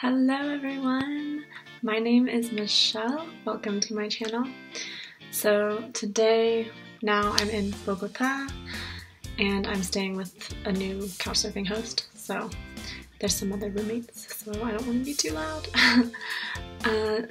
Hello everyone, my name is Michelle. Welcome to my channel. So today, now I'm in Bogota and I'm staying with a new couchsurfing host, so there's some other roommates, so I don't want to be too loud.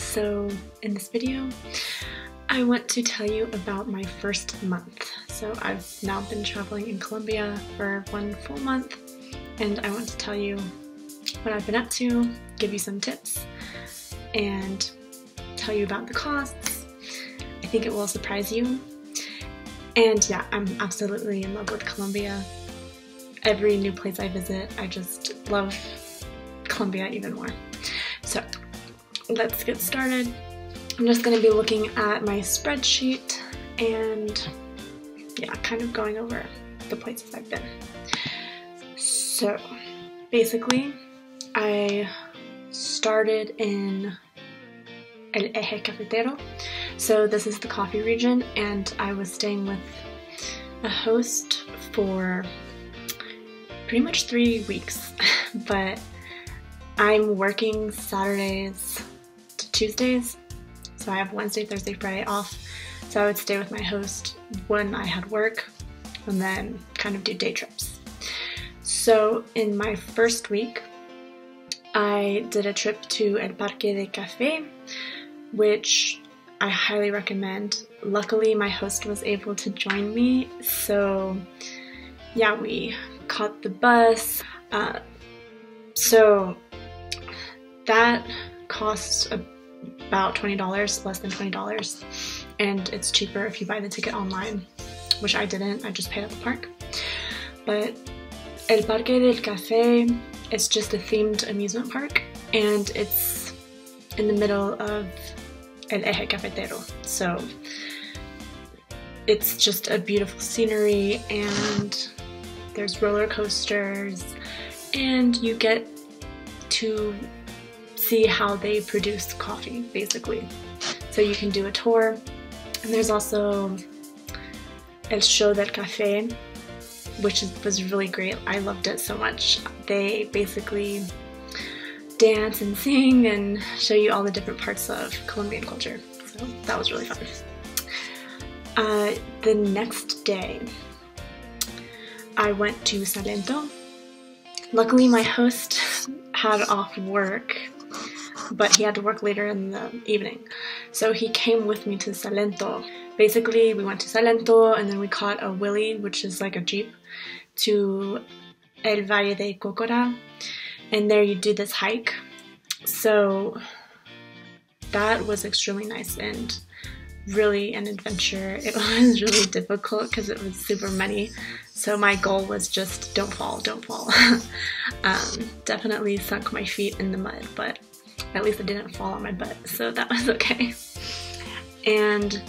So in this video, I want to tell you about my first month. So I've now been traveling in Colombia for 1 full month, and I want to tell you what I've been up to, give you some tips, and tell you about the costs. I think it will surprise you. And yeah, I'm absolutely in love with Colombia. Every new place I visit, I just love Colombia even more. So let's get started. I'm just going to be looking at my spreadsheet and yeah, kind of going over the places I've been. So basically, I started in El Eje Cafetero. So this is the coffee region, and I was staying with a host for pretty much 3 weeks, but I'm working Saturdays to Tuesdays, so I have Wednesday, Thursday, Friday off. So I would stay with my host when I had work and then kind of do day trips. So in my first week, I did a trip to El Parque de Café, which I highly recommend. Luckily, my host was able to join me, so yeah, we caught the bus. So that costs about $20, less than $20, and it's cheaper if you buy the ticket online, which I didn't, I just paid at the park. But El Parque del Café is just a themed amusement park, and it's in the middle of El Eje Cafetero, so it's just a beautiful scenery, and there's roller coasters, and you get to see how they produce coffee, basically. So you can do a tour, and there's also El Show del Café, which was really great. I loved it so much. They basically dance and sing and show you all the different parts of Colombian culture. So that was really fun. The next day, I went to Salento. Luckily, my host had off work, but he had to work later in the evening. So he came with me to Salento. Basically, we went to Salento and then we caught a Willy, which is like a jeep, to El Valle de Cocora, and there you do this hike. So that was extremely nice and really an adventure. It was really difficult because it was super muddy, so my goal was just don't fall, don't fall. Definitely sunk my feet in the mud, but at least I didn't fall on my butt, so that was okay. And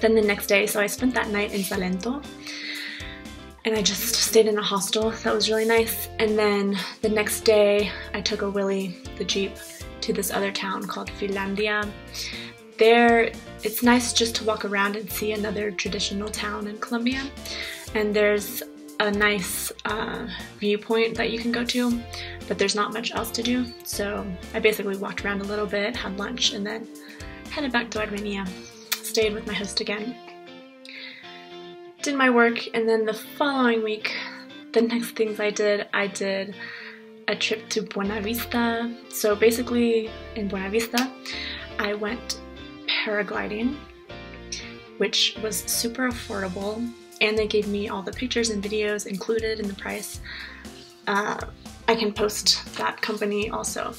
then the next day, so I spent that night in Salento, and I just stayed in a hostel. That was really nice. And then the next day, I took a Willy, the jeep, to this other town called Finlandia. There, it's nice just to walk around and see another traditional town in Colombia. And there's a nice viewpoint that you can go to, but there's not much else to do. So I basically walked around a little bit, had lunch, and then headed back to Armenia. Stayed with my host again, did my work, and then the following week, the next things I did a trip to Buena Vista. So basically in Buena Vista, I went paragliding, which was super affordable, and they gave me all the pictures and videos included in the price. I can post that company also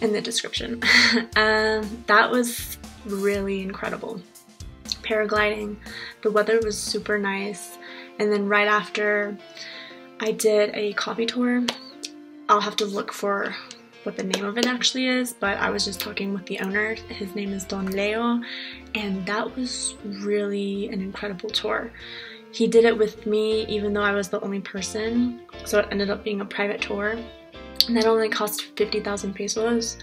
in the description. That was really incredible. Paragliding, the weather was super nice, and then right after I did a coffee tour. I'll have to look for what the name of it actually is, but I was just talking with the owner. His name is Don Leo, and that was really an incredible tour. He did it with me even though I was the only person, so it ended up being a private tour, and that only cost 50,000 pesos.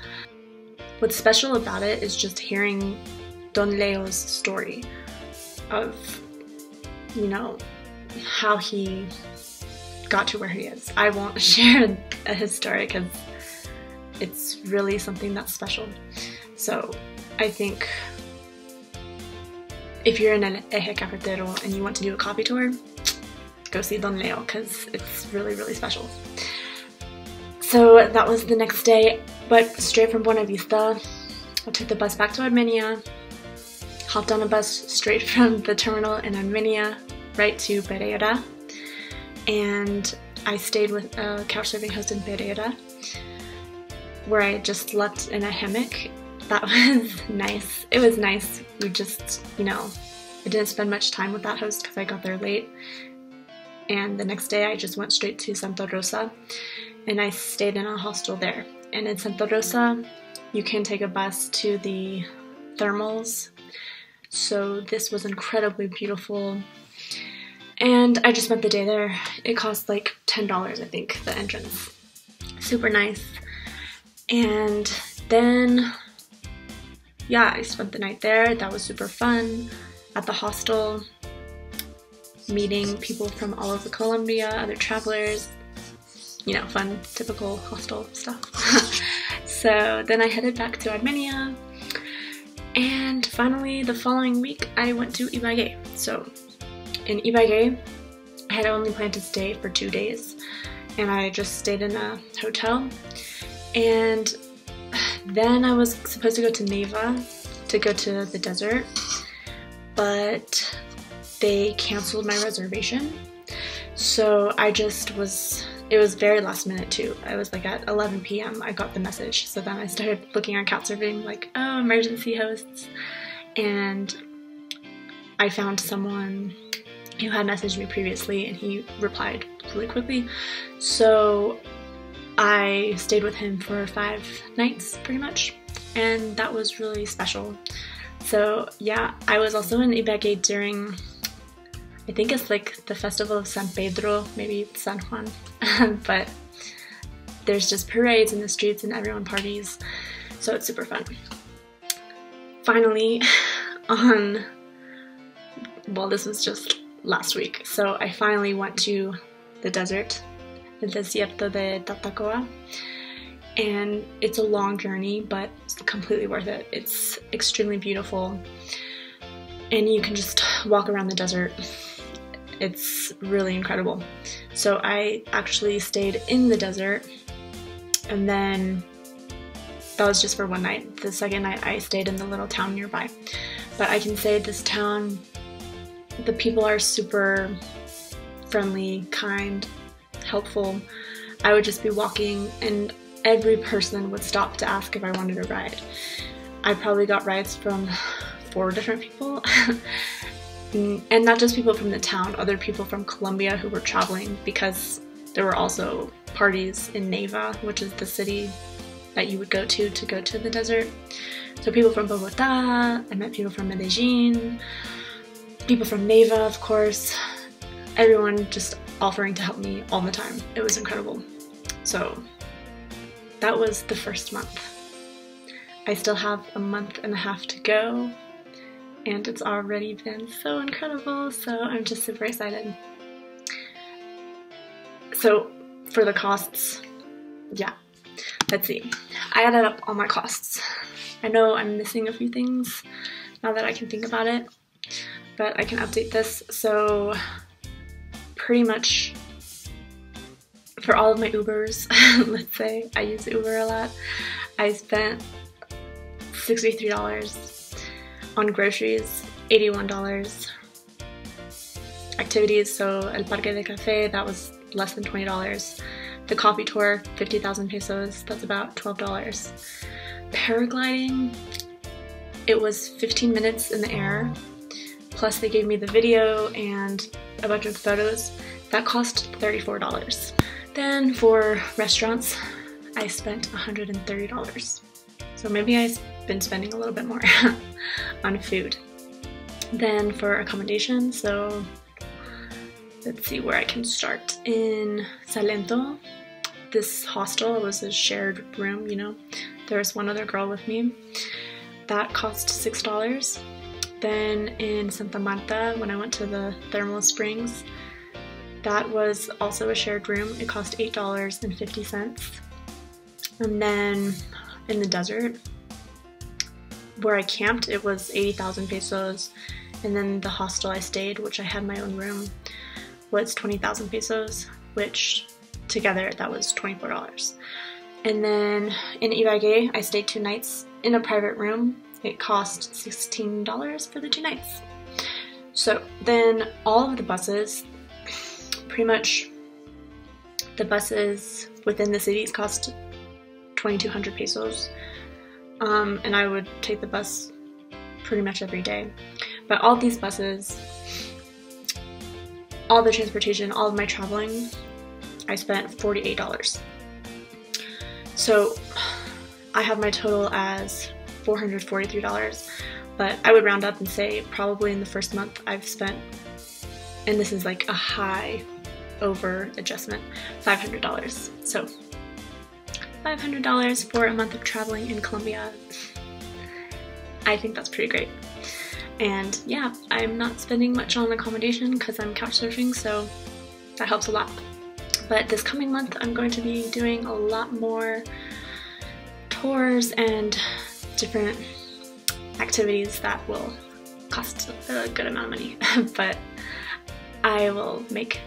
What's special about it is just hearing Don Leo's story of, you know, how he got to where he is. I won't share his story because it's really something that's special. So I think if you're in an Eje Cafetero and you want to do a coffee tour, go see Don Leo, because it's really, really special. So that was the next day, but straight from Buena Vista, I took the bus back to Armenia, hopped on a bus straight from the terminal in Armenia right to Pereira, and I stayed with a couchsurfing host in Pereira, where I just slept in a hammock. That was nice. It was nice. We just, you know, I didn't spend much time with that host because I got there late. And the next day I just went straight to Santa Rosa, and I stayed in a hostel there. And in Santa Rosa, you can take a bus to the thermals. So this was incredibly beautiful. And I just spent the day there. It cost like $10, I think, the entrance. Super nice. And then, yeah, I spent the night there. That was super fun. At the hostel, meeting people from all over Colombia, other travelers, you know, fun, typical hostel stuff. So then I headed back to Armenia, and finally the following week I went to Ibagué. So in Ibagué, I had only planned to stay for 2 days, and I just stayed in a hotel. And then I was supposed to go to Neiva to go to the desert, but they canceled my reservation. So I just was, it was very last minute too. I was like at 11 p.m. I got the message. So then I started looking on Couchsurfing, like, oh, emergency hosts. And I found someone who had messaged me previously, and he replied really quickly. So I stayed with him for 5 nights pretty much, and that was really special. So yeah, I was also in Ibagué during, I think it's like the festival of San Pedro, maybe San Juan, but there's just parades in the streets and everyone parties, so it's super fun. Finally, well, this was just last week, so I finally went to the desert, El Desierto de Tatacoa, and it's a long journey, but it's completely worth it. It's extremely beautiful, and you can just walk around the desert. It's really incredible. So I actually stayed in the desert, and then that was just for one night. The second night I stayed in the little town nearby. But I can say this town, the people are super friendly, kind, helpful. I would just be walking and every person would stop to ask if I wanted a ride. I probably got rides from 4 different people. And not just people from the town, other people from Colombia who were traveling, because there were also parties in Neiva, which is the city that you would go to the desert. So people from Bogota, I met people from Medellin, people from Neiva, of course, everyone just offering to help me all the time. It was incredible. So that was the first month. I still have a month and a half to go, and it's already been so incredible, so I'm just super excited. So for the costs, yeah, let's see. I added up all my costs. I know I'm missing a few things now that I can think about it, but I can update this. So pretty much for all of my Ubers, let's say I use Uber a lot, I spent $63. On groceries, $81. Activities, so El Parque de Café, that was less than $20. The coffee tour, 50,000 pesos, that's about $12. Paragliding, it was 15 minutes in the air, plus they gave me the video and a bunch of photos. That cost $34. Then for restaurants, I spent $130. So maybe I've been spending a little bit more on food. Then for accommodation, so let's see where I can start. In Salento, this hostel was a shared room, you know. There was one other girl with me. That cost $6. Then in Santa Marta, when I went to the thermal springs, that was also a shared room. It cost $8.50. And then in the desert, where I camped, it was 80,000 pesos. And then the hostel I stayed, which I had my own room, was 20,000 pesos, which together that was $24. And then in Ibagué, I stayed 2 nights in a private room. It cost $16 for the 2 nights. So then all of the buses, pretty much the buses within the cities cost 2,200 pesos. And I would take the bus pretty much every day. But all these buses, all the transportation, all of my traveling, I spent $48. So I have my total as $443, but I would round up and say probably in the first month I've spent, and this is like a high over adjustment, $500. So $500 for a month of traveling in Colombia. I think that's pretty great. And yeah, I'm not spending much on accommodation because I'm couch surfing, so that helps a lot. But this coming month I'm going to be doing a lot more tours and different activities that will cost a good amount of money. But I will make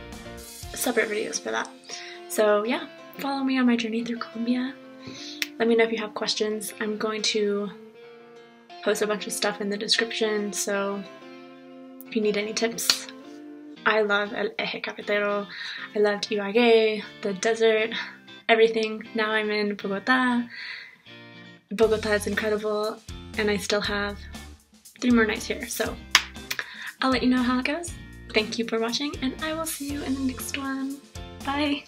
separate videos for that. So yeah, follow me on my journey through Colombia. Let me know if you have questions. I'm going to post a bunch of stuff in the description, so if you need any tips. I love El Eje Cafetero, I loved Ibagué, the desert, everything. Now I'm in Bogota. Bogota is incredible, and I still have 3 more nights here, so I'll let you know how it goes. Thank you for watching, and I will see you in the next one. Bye!